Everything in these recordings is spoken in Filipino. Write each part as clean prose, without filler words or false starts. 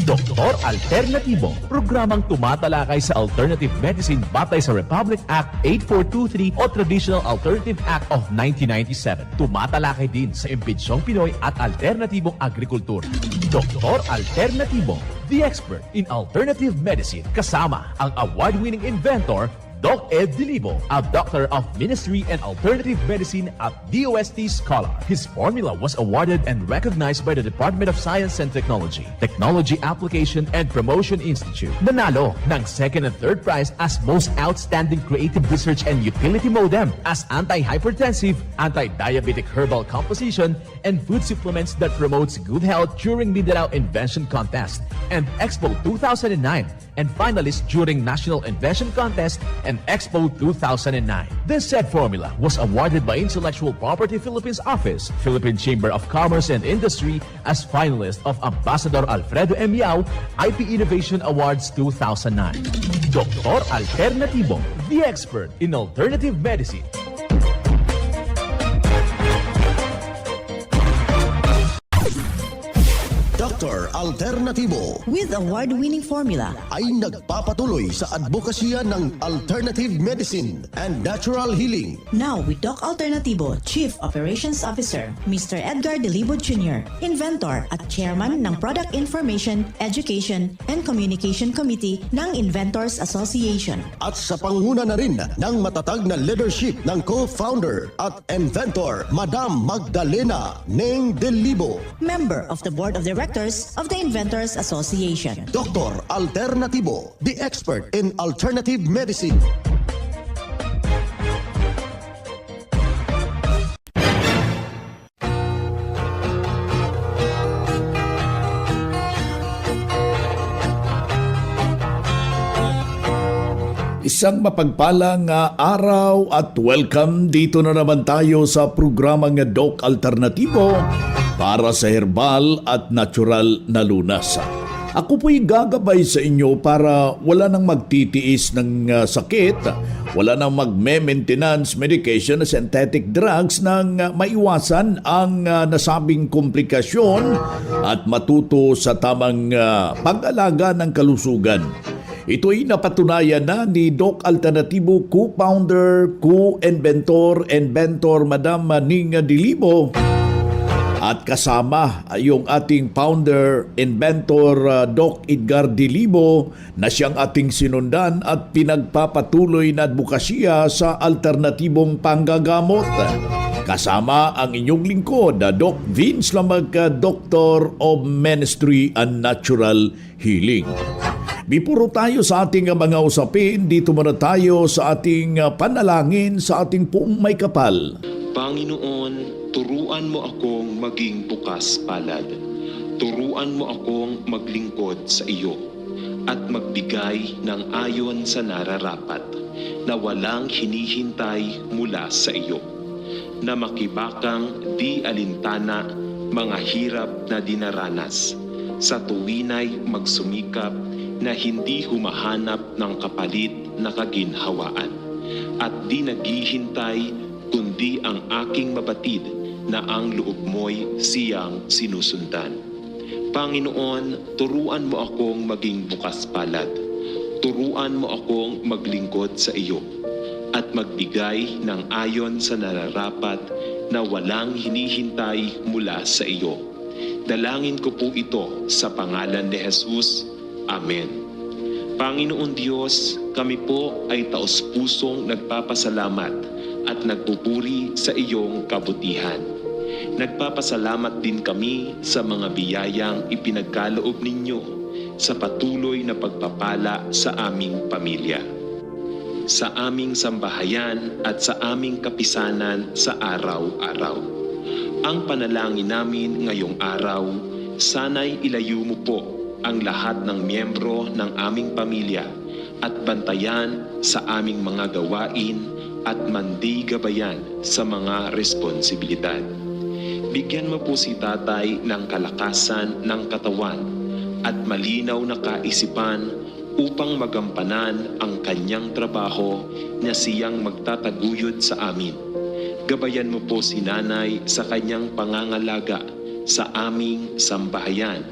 Doktor Alternatibo, programang tumatalakay sa alternative medicine batay sa Republic Act 8423 o Traditional Alternative Act of 1997. Tumatalakay din sa imbitsyong Pinoy at alternatibong agrikultura. Doktor Alternatibo, the expert in alternative medicine, kasama ang award-winning inventor Doc Ed Dilibo, a doctor of ministry and alternative medicine at DOST Scholar. His formula was awarded and recognized by the Department of Science and Technology, Technology Application and Promotion Institute. Nanalo ng second and third prize as Most Outstanding Creative Research and Utility Modem, as anti-hypertensive, anti-diabetic herbal composition, and food supplements that promotes good health during Mindanao Invention Contest and Expo 2009, and finalist during National Invention Contest and Expo 2009. This said formula was awarded by Intellectual Property Philippines Office, Philippine Chamber of Commerce and Industry as finalist of Ambassador Alfredo M. Yao IP Innovation Awards 2009. Doktor Alternatibo, the expert in alternative medicine. Dr. Alternatibo with award-winning formula ay nagpapatuloy sa advokasya ng alternative medicine and natural healing. Now with Doc Alternatibo, Chief Operations Officer, Mr. Edgar Dilibo Jr., Inventor at Chairman ng Product Information, Education and Communication Committee ng Inventors Association. At sa panguna na rin ng matatag na leadership ng co-founder at inventor, Madam Magdalena Neng Dilibo, Member of the Board of Directors of the Inventors Association. Dr. Alternatibo, the expert in alternative medicine. Isang mapagpalang araw at welcome dito na naman tayo sa programang Doc Alternatibo para sa herbal at natural na lunas. Ako po'y gagabay sa inyo para wala nang magtitiis ng sakit, wala nang magme-maintenance medication na synthetic drugs nang maiwasan ang nasabing komplikasyon at matuto sa tamang pag-alaga ng kalusugan. Ito'y napatunayan na ni Doc Alternatibo co-founder, co-inventor, inventor Madam Ning Dilibo at kasama yung ating founder, inventor Doc Edgar Dilibo na siyang ating sinundan at pinagpapatuloy na advokasya sa alternatibong panggagamot. Kasama ang inyong lingkod, Doc Vince Lamag, Doctor of Ministry and Natural Healing. Bipuro tayo sa ating mga usapin, dito muna tayo sa ating panalangin sa ating poong may kapal. Panginoon, turuan mo akong maging bukas palad. Turuan mo akong maglingkod sa iyo at magbigay ng ayon sa nararapat na walang hinihintay mula sa iyo. Na makibakang di alintana mga hirap na dinaranas. Sa tuwinay magsumikap na hindi humahanap ng kapalit na kaginhawaan at di naghihintay kundi ang aking mabatid na ang loob mo'y siyang sinusundan. Panginoon, turuan mo akong maging bukas palad. Turuan mo akong maglingkod sa iyo at magbigay ng ayon sa nararapat na walang hinihintay mula sa iyo. Dalangin ko po ito sa pangalan ni Jesus. Amen. Panginoon Diyos, kami po ay taos-pusong nagpapasalamat at nagpupuri sa iyong kabutihan. Nagpapasalamat din kami sa mga biyayang ipinagkaloob ninyo sa patuloy na pagpapala sa aming pamilya, sa aming sambahayan at sa aming kapisanan sa araw-araw. Ang panalangin namin ngayong araw, sana'y ilayo mo po ang lahat ng miyembro ng aming pamilya at bantayan sa aming mga gawain at mandigabayan sa mga responsibilidad. Bigyan mo po si tatay ng kalakasan ng katawan at malinaw na kaisipan upang magampanan ang kanyang trabaho na siyang magtataguyod sa amin. Gabayan mo po si nanay sa kanyang pangangalaga sa aming sambahayan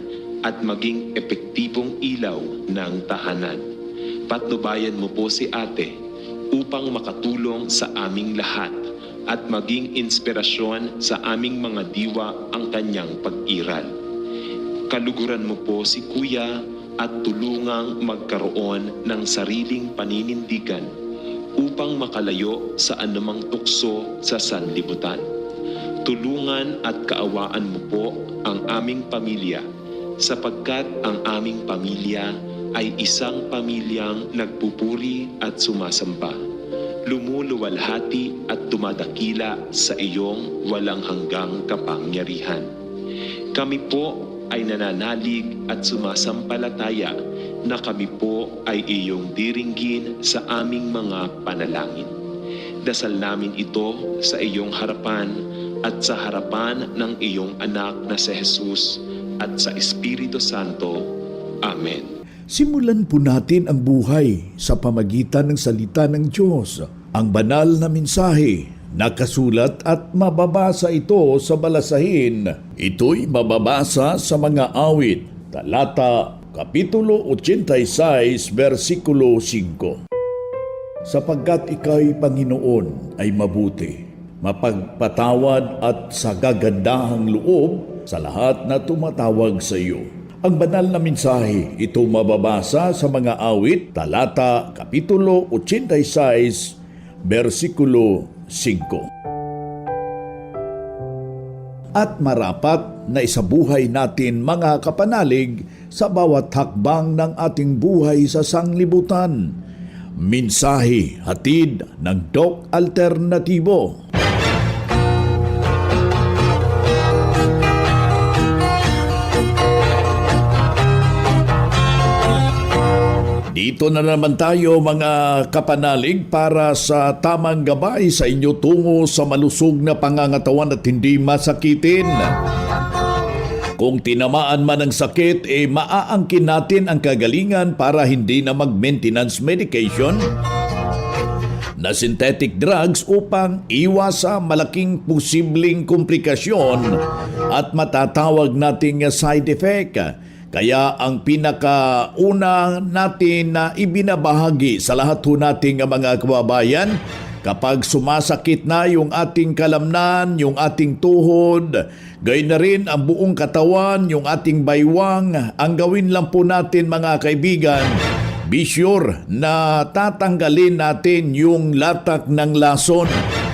at maging epektibong ilaw ng tahanan. Patnubayan mo po si ate upang makatulong sa aming lahat at maging inspirasyon sa aming mga diwa ang kanyang pag-iral. Kaluguran mo po si kuya at tulungang magkaroon ng sariling paninindigan upang makalayo sa anumang tukso sa sanlibutan. Tulungan at kaawaan mo po ang aming pamilya sapagkat ang aming pamilya ay isang pamilyang nagpupuri at sumasamba, lumuluwalhati at dumadakila sa iyong walang hanggang kapangyarihan. Kami po ay nananalig at sumasampalataya na kami po ay iyong diringgin sa aming mga panalangin. Dasal namin ito sa iyong harapan at sa harapan ng iyong anak na si Jesus at sa Espiritu Santo. Amen. Simulan po natin ang buhay sa pamagitan ng salita ng Diyos. Ang banal na mensahe, nakasulat at mababasa ito sa balasahin. Ito'y mababasa sa mga awit, talata, kapitulo 86, versikulo 5. Sapagkat ika'y Panginoon ay mabuti, mapagpatawad at sa gagandahang loob sa lahat na tumatawag sa iyo. Ang banal na mensahe, ito mababasa sa mga awit, talata, kapitulo 86, versikulo 5. At marapat na isabuhay natin mga kapanalig sa bawat hakbang ng ating buhay sa sanglibutan. Mensahe hatid ng Doc Alternatibo. Dito na naman tayo mga kapanalig para sa tamang gabay sa inyo tungo sa malusog na pangangatawan at hindi masakitin. Kung tinamaan man ng sakit, maaangkin natin ang kagalingan para hindi na mag-maintenance medication na synthetic drugs upang iwas sa malaking posibleng komplikasyon at matatawag nating side effect. Kaya ang pinakauna natin na ibinabahagi sa lahat ho nating mga kababayan, kapag sumasakit na yung ating kalamnan, yung ating tuhod, gayon na rin ang buong katawan, yung ating baywang, ang gawin lang po natin mga kaibigan, be sure na tatanggalin natin yung latak ng lason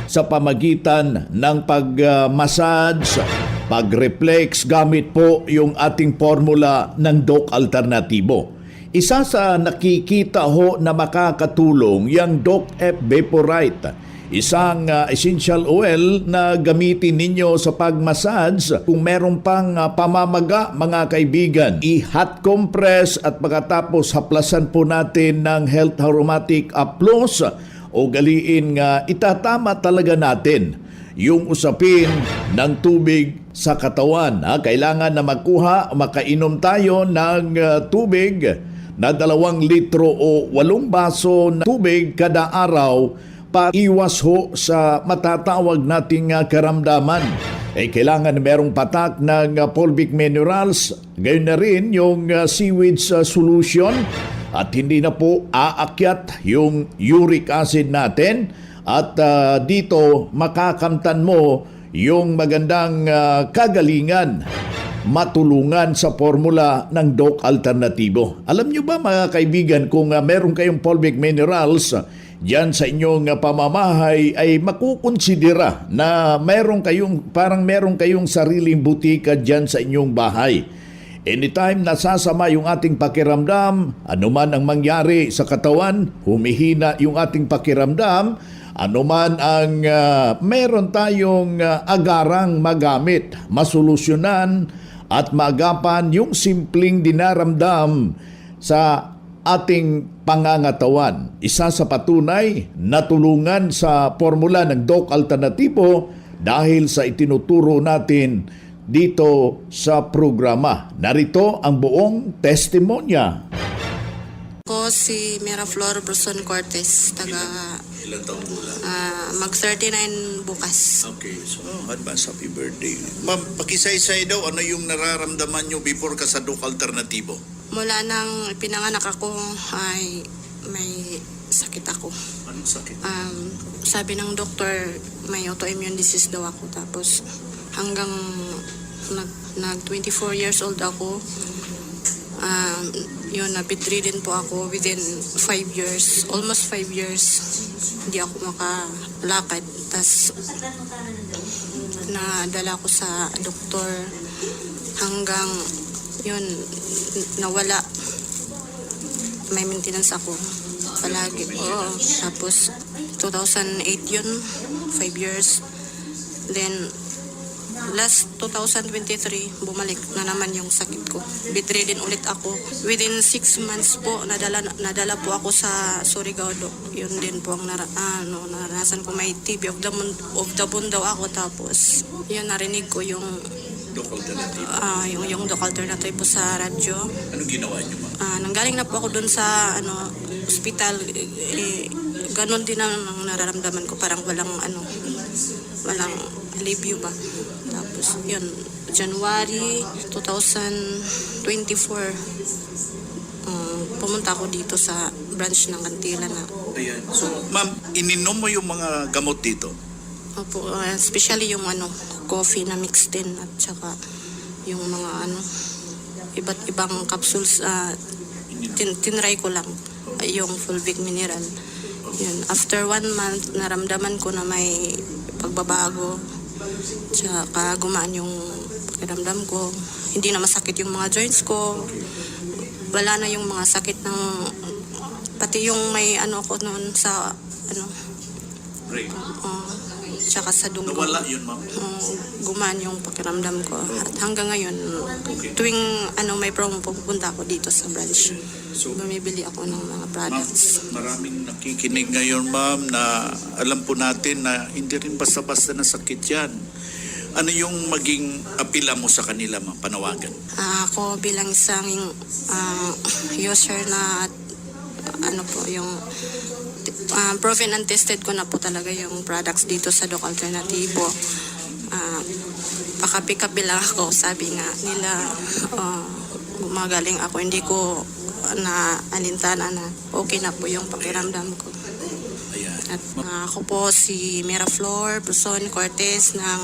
sa pamagitan ng pag-massage, pag-reflex gamit po yung ating formula ng Doc Alternatibo. Isa sa nakikita ho na makakatulong yung Doc F Vaporite, isang essential oil na gamitin ninyo sa pag-massage kung meron pang pamamaga mga kaibigan. I-hot compress at pagkatapos haplasan po natin ng Health Aromatic Plus o galiin nga itatama talaga natin yung usapin ng tubig sa katawan. Kailangan na makainom tayo ng tubig na 2 litro o 8 baso na tubig kada araw para iwas ho sa matatawag nating karamdaman. Kailangan merong patak ng fulvic minerals, gayon na rin yung seaweed solution at hindi na po aakyat yung uric acid natin. At dito makakamtan mo yung magandang kagalingan, matulungan sa formula ng Doc Alternatibo. Alam nyo ba mga kaibigan, kung meron kayong fulvic minerals dyan sa inyong pamamahay, ay makukonsidera na meron kayong sariling butika dyan sa inyong bahay. Anytime nasasama yung ating pakiramdam, anuman ang mangyari sa katawan, humihina yung ating pakiramdam, anuman ang meron tayong agarang magamit, masolusyonan at maagapan yung simpleng dinaramdam sa ating pangangatawan. Isa sa patunay na tulungan sa formula ng Doc Alternatibo dahil sa itinuturo natin dito sa programa. Narito ang buong testimonya. Ako si Mira Flor Bruson Cortez, taga Ilang taong gulang? Mag-39 bukas. Okay, so advance happy birthday. Ma'am, pakisaysay daw, ano yung nararamdaman nyo before ka sa Doc Alternatibo? Mula nang pinanganak ako ay may sakit ako. Anong sakit? Sabi ng doktor may autoimmune disease daw ako. Tapos hanggang nag 24 years old ako, yun, na-bedridden po ako within 5 years. Almost 5 years. Hindi ako makalakad. Tapos nadala ko sa doktor hanggang yun, nawala. May maintenance ako palagi. Oo. Tapos 2008 yun, 5 years. Then last 2023, bumalik na naman yung sakit ko. Bedridden ulit ako. Within 6 months po, nadala po ako sa Surigao. Yun din po ang naranasan ko. May TB of the bone daw ako. Tapos, yun, narinig ko yung Doc Alternatibo. yung Doc Alternative po sa radyo. Anong ginawa nyo, ma'am? Nanggaling na po ako dun sa ospital. Ganon din ang nararamdaman ko. Parang walang alivio ba. Tapos yun, January 2024, pumunta ako dito sa branch ng Kantila na. Ayan. So, ma'am, ininom mo yung mga gamot dito? Opo, especially yung coffee na mixed din at saka yung mga iba't ibang capsules, tinry ko lang yung Fulvic Mineral. Yun. After 1 month, naramdaman ko na may pagbabago. Tsaka gumaan yung pakiramdam ko. Hindi na masakit yung mga joints ko. Wala na yung mga sakit ng pati yung may ko noon sa Right. tsaka sa dugo. Nawala yun, ma'am? Gumaan yung pakiramdam ko. At hanggang ngayon, tuwing may promo, pupunta ako dito sa branch. So, Bumibili ako ng mga products. ma'am, maraming nakikinig ngayon, ma'am, na alam po natin na hindi rin basta-basta na sakit yan. Ano yung maging apila mo sa kanila, ma'am, panawagan? Ako bilang isang user na yung proven and tested ko na po talaga yung products dito sa Doc Alternativo. Pakapi-kapi lang ako, sabi nga nila, gumagaling ako, hindi ko na alintana na okay na po yung pakiramdam ko. Ayan. At ako po si Miraflor Buson Cortez ng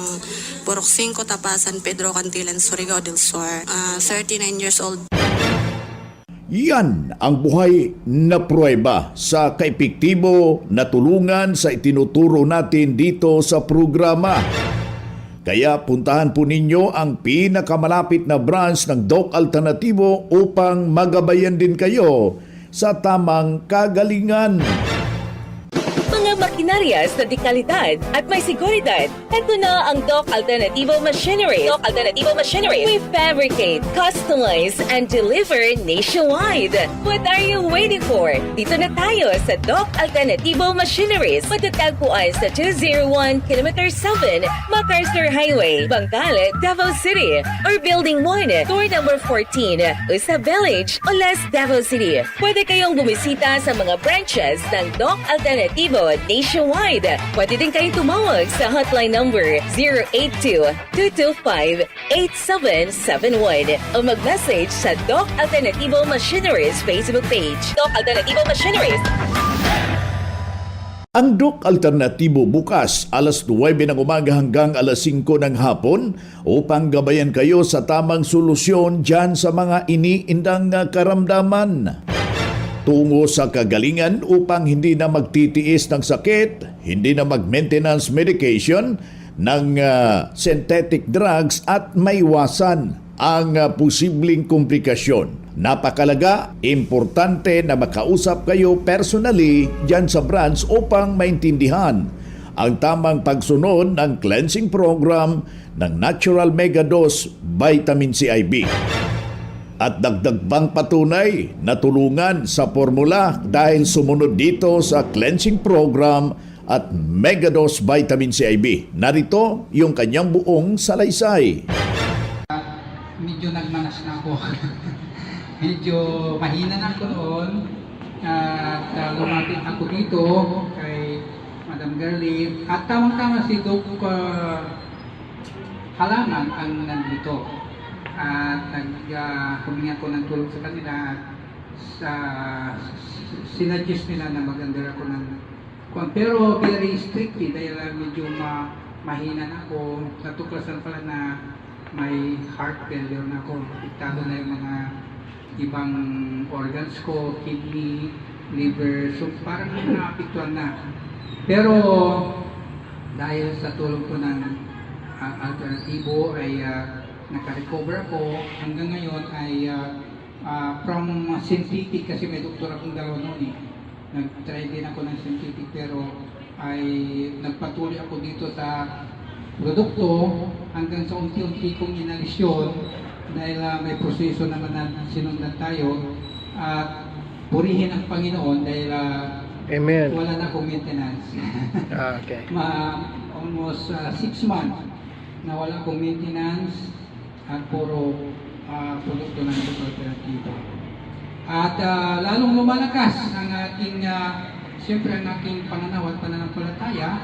Purok 5, Tapasan, Pedro Cantilan, Surigao del Sur. 39 years old. Yan ang buhay na pruweba sa kaepektibo na tulungan sa itinuturo natin dito sa programa. Kaya puntahan po ninyo ang pinakamalapit na branch ng Doc Alternativo upang magabayan din kayo sa tamang kagalingan. Mga makinarias na dekalidad at may seguridad. Ito na ang Doc Alternativo Machinery. Doc Alternativo Machinery. We fabricate, customize, and deliver nationwide. What are you waiting for? Dito na tayo sa Doc Alternativo Machineries. Matatagpuan sa 201 km 7 MacArthur Highway, Bangkalet, Davao City. Or Building 1, Door number 14, Usa Village, Olas, Davao City. Pwede kayong bumisita sa mga branches ng Doc Alternativo nationwide. Pwede din kayong tumawag sa hotline number 082-225-8771 o mag-message sa Doc Alternativo Machineries Facebook page. Doc Alternativo Machineries. Ang Doc Alternatibo bukas alas 9 ng umaga hanggang alas 5 ng hapon upang gabayan kayo sa tamang solusyon dyan sa mga iniindang karamdaman. Tungo sa kagalingan upang hindi na magtitiis ng sakit, hindi na mag-maintenance medication ng synthetic drugs at maiwasan ang posibleng komplikasyon. Napakalaga, importante na makausap kayo personally dyan sa branch upang maintindihan ang tamang pagsunod ng cleansing program ng Natural Mega Dose Vitamin CIB. At dagdag pang patunay na tulungan sa formula dahil sumunod dito sa cleansing program at Megadose Vitamin CIB. Narito yung kanyang buong salaysay. Medyo nagmanas na ako. Medyo mahina na ako noon. At lumapit ako dito kay Madam Gerly. At tamang-tama si Doc Halangan ang nandito. At humingi ako ng tulong sa kanila at sinuggest nila na mag-under ako ng pero very strictly dahil medyo mahina na ako. Natuklasan pala na may heart failure na ako. Iktado na yung mga ibang organs ko, kidney, liver, so parang naapektuhan na. Pero dahil sa tulong ko ng alternatibo ay naka-recover ako. Hanggang ngayon ay from synthetic kasi may doktor akong dalawa noon eh. Nag-try din ako ng synthetic pero ay nagpatuloy ako dito sa produkto hanggang sa unti-unti kong inalis yun dahil may proseso naman na sinundan tayo at purihin ang Panginoon dahil Amen. wala na akong maintenance. Okay. Almost 6 months na wala akong maintenance at puro produkto ng alternatibo. At lalong lumalakas ang ating, siyempre ang ating pananaw at pananampalataya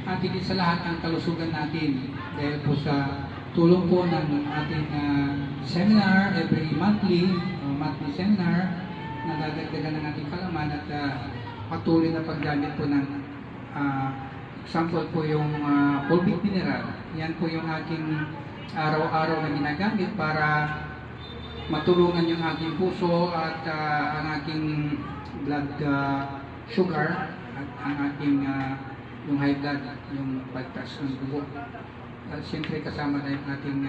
at higit sa lahat ang kalusugan natin dahil po sa tulong po ng ating seminar every monthly seminar na dadagdagan ng ating kalaman at patuloy na paggamit po ng example po yung fulvic mineral. Yan po yung aking araw-araw na ginagamit para matulungan yung aking puso at ang aking blood sugar at ang aking yung high blood, yung pagtaas ng dugo. At siyempre kasama na yung ating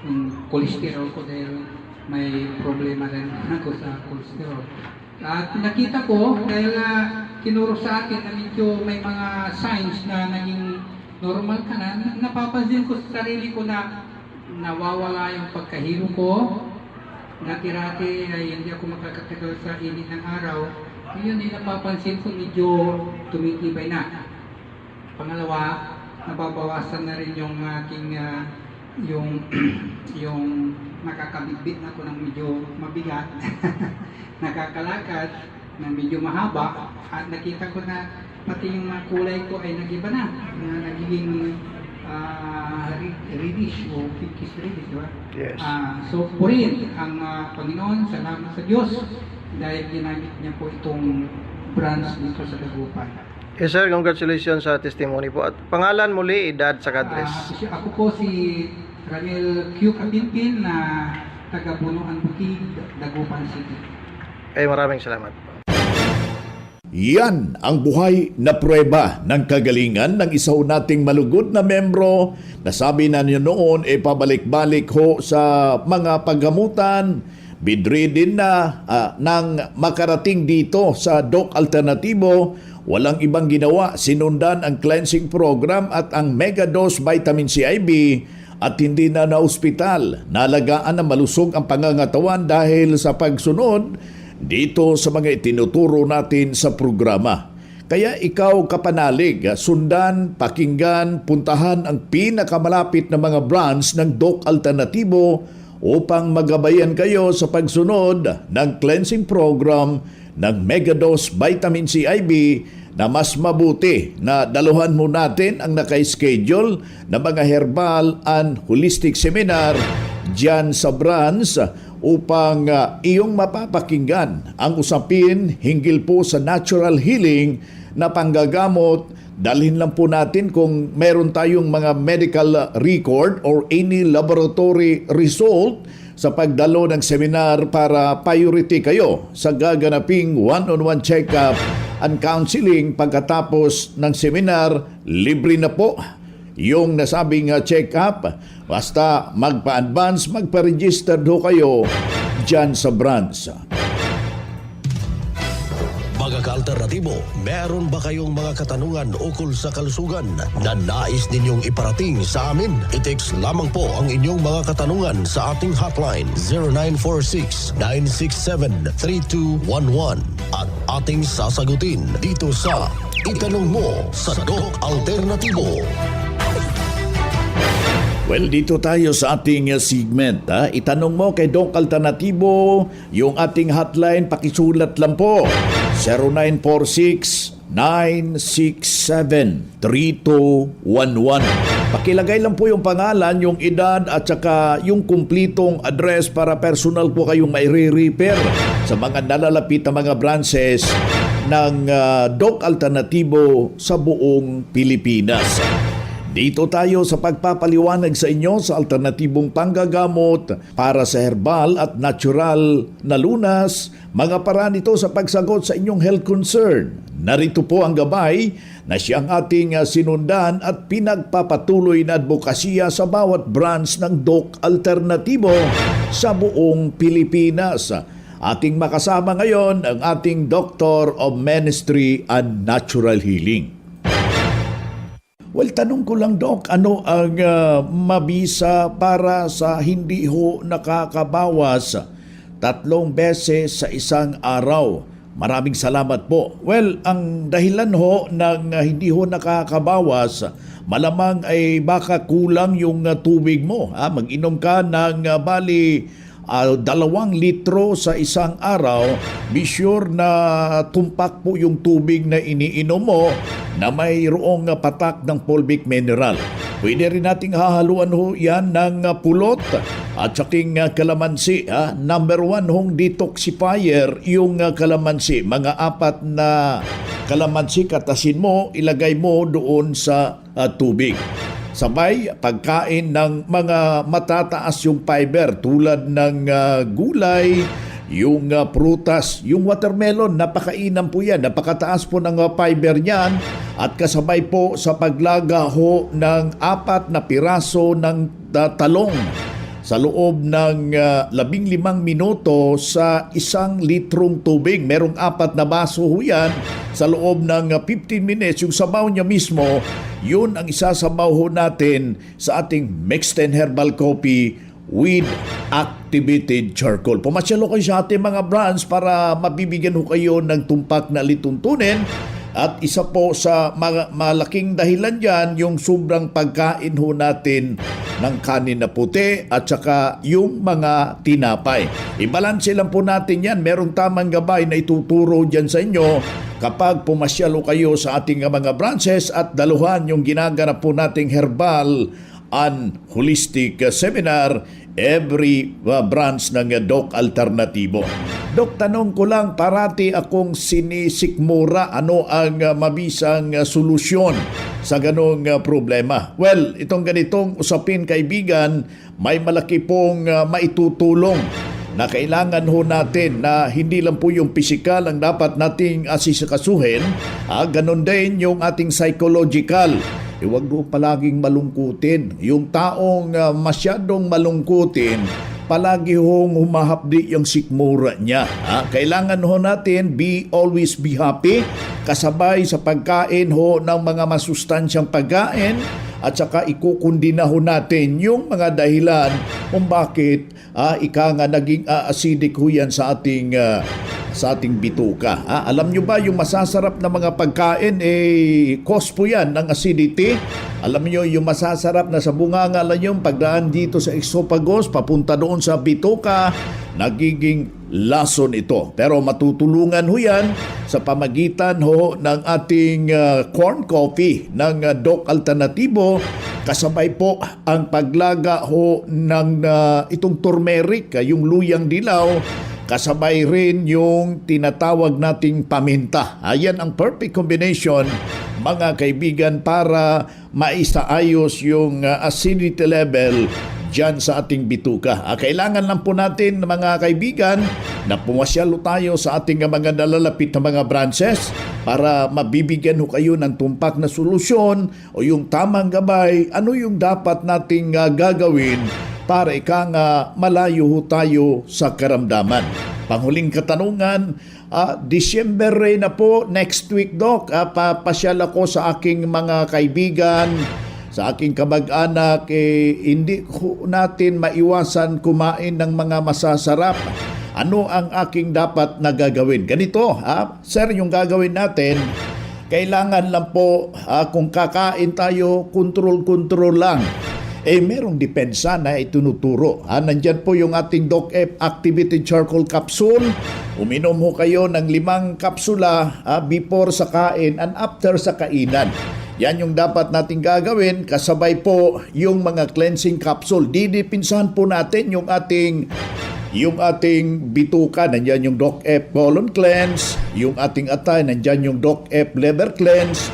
yung cholesterol ko dahil may problema rin ako sa cholesterol. At nakita ko dahil kinuro sa akin na medyo may mga signs na naging normal ka na, napapansin ko sa sarili ko na nawawala yung pagkahilo ko. Dati-rati ay hindi ako makakatagal sa init ng araw. Ngayon ay napapansin ko medyo tumitibay na. Pangalawa, nababawasan na rin yung aking yung nakakabitbit na ko ng medyo mabigat. Nakakalakad na medyo mahaba at nakita ko na pati yung kulay ko ay nag-iba na nagiging reddish o pinkish reddish, di ba? Yes. So, purihin ang Panginoon, salamat sa Diyos dahil ginamit niya po itong branch dito sa Dagupan. Yes sir, congratulations sa testimony po. At pangalan muli, edad sa address. Ako po si Raniel Q. Kapinpin na taga Bunuan Bukid, Dagupan City. Maraming salamat po. Yan ang buhay na pruweba ng kagalingan ng isa nating malugod na membro na sabi na niya noon pabalik-balik ho sa mga paggamutan, bedridden na nang makarating dito sa Doc Alternatibo. Walang ibang ginawa, sinundan ang cleansing program at ang Megadose Vitamin CIB at hindi na na-ospital. Nalagaan na malusog ang pangangatawan dahil sa pagsunod dito sa mga itinuturo natin sa programa. Kaya ikaw kapanalig, sundan, pakinggan, puntahan ang pinakamalapit na mga branch ng Doc Alternatibo upang magabayan kayo sa pagsunod ng cleansing program ng Megadose Vitamin CIB na mas mabuti na daluhan mo natin ang naka-schedule na mga herbal and holistic seminar dyan sa branch upang iyong mapapakinggan ang usapin hinggil po sa natural healing na panggagamot. Dalhin lang po natin kung meron tayong mga medical record or any laboratory result sa pagdalo ng seminar para priority kayo sa gaganaping one-on-one check-up and counseling. Pagkatapos ng seminar, libre na po yung nasabing check-up. Basta magpa-advance, magpa-register do kayo dyan sa branch. Mga ka-alternatibo, meron ba kayong mga katanungan ukol sa kalusugan na nais ninyong iparating sa amin? I-text lamang po ang inyong mga katanungan sa ating hotline 0946-967-3211 at ating sasagutin dito sa Itanong Mo sa Doc Alternatibo. Well, dito tayo sa ating segment. Itanong mo kay Doc Alternatibo, yung ating hotline, pakisulat lang po. 0946-967-3211. Pakilagay lang po yung pangalan, yung edad at saka yung kumplitong address para personal po kayong maire-repair sa mga nalalapit na mga branches ng Doc Alternatibo sa buong Pilipinas. Dito tayo sa pagpapaliwanag sa inyo sa alternatibong panggagamot para sa herbal at natural na lunas, mga paraan ito sa pagsagot sa inyong health concern. Narito po ang gabay na siyang ating sinundan at pinagpapatuloy na advokasya sa bawat branch ng Doc Alternatibo sa buong Pilipinas. Ating makasama ngayon ang ating Doctor of Ministry and Natural Healing. Well, tanong ko lang, Doc, ano ang mabisa para sa hindi ho nakakabawas 3 beses sa isang araw? Maraming salamat po. Well, ang dahilan ho ng hindi ho nakakabawas, malamang ay baka kulang yung tubig mo. Mag-inom ka ng bali 2 litro sa isang araw, be sure na tumpak po yung tubig na iniinom mo na mayroong patak ng fulvic mineral. Pwede rin nating hahaluan ho yan ng pulot at saking kalamansi. Number 1 hong detoxifier yung kalamansi. Mga 4 na kalamansi katasin mo, ilagay mo doon sa tubig. Sabay, pagkain ng mga matataas yung fiber tulad ng gulay, yung prutas, yung watermelon, napakainam po yan. Napakataas po ng fiber niyan at kasabay po sa paglaga ho ng 4 na piraso ng talong sa loob ng 15 minuto sa 1 litrong tubig. Merong 4 na baso ho yan. Sa loob ng 15 minutes, yung sabaw niya mismo, yun ang isasabaw ho natin sa ating mixed and herbal coffee with activated charcoal. Pumasyalo kayo sa ating mga brands para mabibigyan ho kayo ng tumpak na lituntunin. At isa po sa malaking dahilan dyan, yung sobrang pagkain ho natin ng kanin na puti at saka yung mga tinapay. Ibalanse lang po natin yan. Merong tamang gabay na ituturo dyan sa inyo kapag pumasyalo kayo sa ating mga branches at daluhan yung ginaganap po nating herbal and holistic seminar every branch ng Doc Alternatibo. Doc, tanong ko lang, parati akong sinisikmura, ano ang mabisang solusyon sa ganong problema? Well, itong ganitong usapin, kaibigan, may malaki pong maitutulong na kailangan ho natin na hindi lang po yung physical ang dapat nating asisikasuhin, ganon din yung ating psychological. Huwag mo palaging malungkutin. Yung taong masyadong malungkutin, palagi hong humahapdi yung sikmura niya. Kailangan ho natin always be happy, kasabay sa pagkain ho ng mga masustansyang pagkain at saka ikukundina ho natin yung mga dahilan kung bakit ika nga naging acidic ho yan sa ating bituka. Alam nyo ba yung masasarap na mga pagkain, cause po yan ng acidity. Alam nyo yung masasarap na sa bunganga lang yung pagdaan dito sa esophagus, papunta doon sa bituka, nagiging lason ito. Pero matutulungan ho yan sa pamagitan ho ng ating corn coffee ng Doc Alternatibo. Kasabay po ang paglaga ho ng itong turmeric, yung luyang dilaw. Kasabay rin yung tinatawag nating paminta. Ayan ang perfect combination, mga kaibigan, para maisaayos yung acidity level dyan sa ating bituka. Kailangan lang po natin, mga kaibigan, na pumasyalo tayo sa ating mga nalalapit na mga branches para mabibigyan ho kayo ng tumpak na solusyon o yung tamang gabay, ano yung dapat nating gagawin para malayo ho tayo sa karamdaman. Panghuling katanungan, December na po, next week, Doc, papasyal ako sa aking mga kaibigan, sa aking kamag-anak, hindi natin maiwasan kumain ng mga masasarap. Ano ang aking dapat na gagawin? Ganito, sir, yung gagawin natin, kailangan lang po kung kakain tayo, control lang. merong depensa na itunuturo. Nandyan po yung ating DocF Activity Charcoal Capsule. Uminom ho kayo ng 5 kapsula before sa kain and after sa kainan. Yan yung dapat nating gagawin, kasabay po yung mga cleansing capsule. Didipinsahan po natin yung ating bituka, nandyan yung DocF Colon Cleanse, yung ating atay, nandyan yung DocF Liver Cleanse,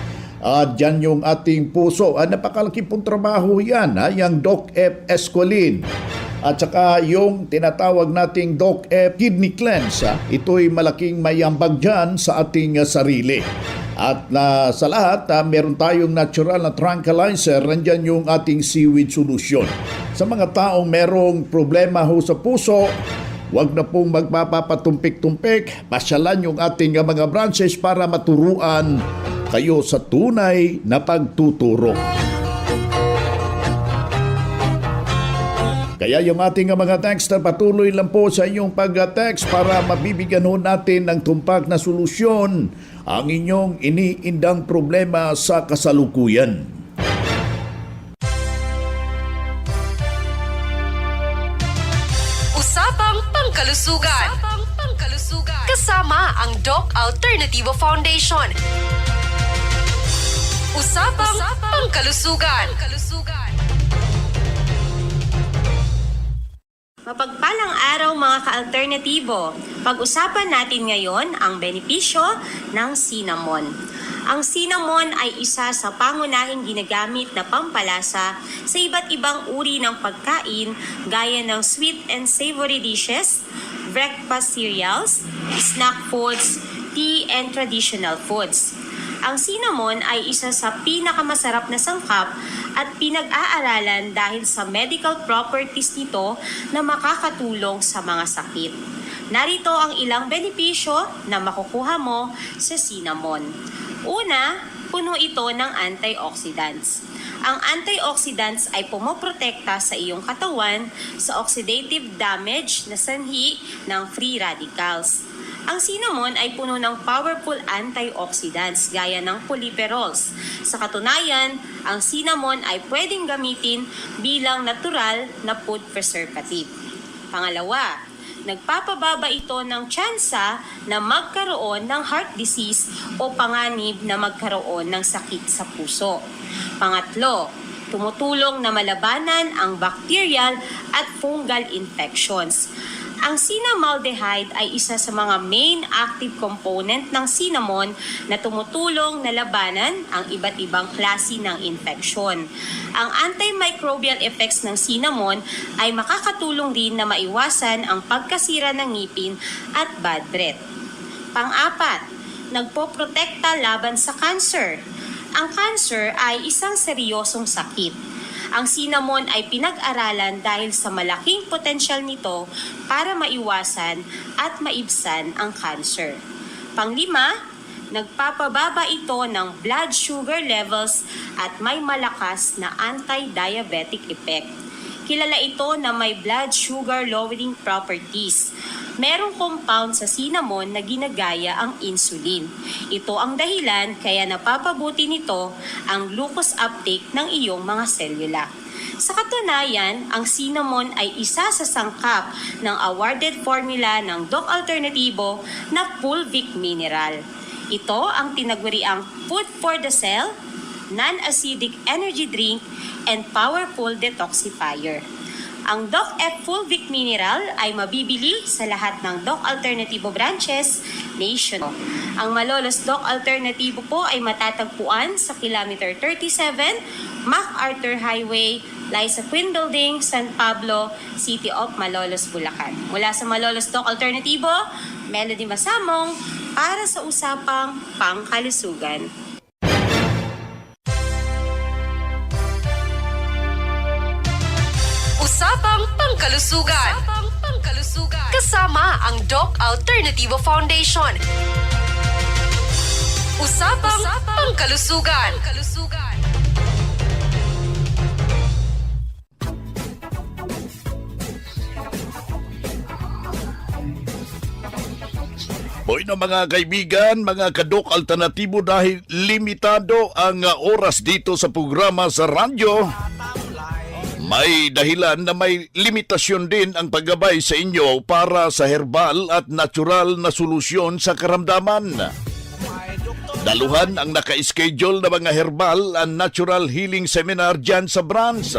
dyan yung ating puso. Napakalaki pong trabaho yan, yung DocF Esqualene. At saka yung tinatawag nating DocF Kidney Cleanse. Ito'y malaking mayambag dyan sa ating sarili. At sa lahat, meron tayong natural na tranquilizer, nandyan yung ating seaweed solution. Sa mga taong merong problema ho sa puso, huwag na pong magpapatumpik-tumpik, pasyalan yung ating mga branches para maturuan kayo sa tunay na pagtuturo. Kaya yung ating mga texter, patuloy lang po sa inyong pag-text para mabibigyan ho natin ng tumpak na solusyon ang inyong iniindang problema sa kasalukuyan. Usapang Pangkalusugan. Kasama ang Doc Alternativo Foundation. Usapang Pangkalusugan. Mapagpalang araw mga ka-alternatibo. Pag-usapan natin ngayon ang benepisyo ng cinnamon. Ang cinnamon ay isa sa pangunahing ginagamit na pampalasa sa iba't ibang uri ng pagkain gaya ng sweet and savory dishes, breakfast cereals, snack foods, tea, and traditional foods. Ang cinnamon ay isa sa pinakamasarap na sangkap at pinag-aaralan dahil sa medical properties nito na makakatulong sa mga sakit. Narito ang ilang benepisyo na makukuha mo sa cinnamon. Una, puno ito ng antioxidants. Ang antioxidants ay pumoprotekta sa iyong katawan sa oxidative damage na sanhi ng free radicals. Ang cinnamon ay puno ng powerful antioxidants gaya ng polypherols. Sa katunayan, ang cinnamon ay pwedeng gamitin bilang natural na food preservative. Pangalawa, nagpapababa ito ng tsansa na magkaroon ng heart disease o panganib na magkaroon ng sakit sa puso. Pangatlo, tumutulong na malabanan ang bacterial at fungal infections. Ang cinnamaldehyde ay isa sa mga main active component ng cinnamon na tumutulong na labanan ang iba't ibang klase ng infeksyon. Ang antimicrobial effects ng cinnamon ay makakatulong din na maiwasan ang pagkasira ng ngipin at bad breath. Pang-apat, nagpoprotekta laban sa cancer. Ang cancer ay isang seryosong sakit. Ang cinnamon ay pinag-aralan dahil sa malaking potensyal nito para maiwasan at maibsan ang cancer. Panglima, nagpapababa ito ng blood sugar levels at may malakas na anti-diabetic effect. Kilala ito na may blood sugar lowering properties. Merong compound sa cinnamon na ginagaya ang insulin. Ito ang dahilan kaya napapabuti nito ang glucose uptake ng iyong mga selula. Sa katunayan, ang cinnamon ay isa sa sangkap ng awarded formula ng Doc Alternativo na fulvic mineral. Ito ang tinaguriang food for the cell, non-acidic energy drink, and powerful detoxifier. Ang DocF Fulvic Mineral ay mabibili sa lahat ng Doc Alternativo branches nationwide. Ang Malolos Doc Alternativo po ay matatagpuan sa kilometer 37, MacArthur Highway, Liza Quinn Building, San Pablo, City of Malolos, Bulacan. Mula sa Malolos Doc Alternativo, Melody Masamong para sa Usapang Pangkalusugan. Usapang Pangkalusugan. Kasama ang Doc Alternativo Foundation. Usapang Pangkalusugan. Hoy na mga kaibigan, mga kadok alternatibo, dahil limitado ang oras dito sa programa sa radyo, May dahilan na may limitasyon din ang paggabay sa inyo para sa herbal at natural na solusyon sa karamdaman. Daluhan ang naka-schedule na mga herbal and natural healing seminar dyan sa branch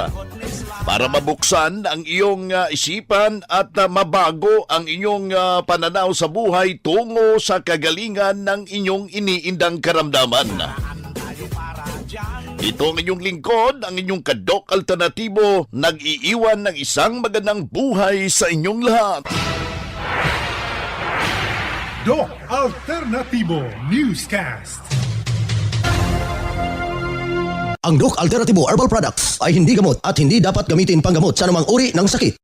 para mabuksan ang iyong isipan at mabago ang inyong pananaw sa buhay tungo sa kagalingan ng inyong iniindang karamdaman. Ito ang inyong lingkod, ang inyong Kadok Alternatibo, nag-iiwan ng isang magandang buhay sa inyong lahat. Doc Alternativo Newscast. Ang Doc Alternativo Herbal Products ay hindi gamot at hindi dapat gamitin panggamot sa anumang uri ng sakit.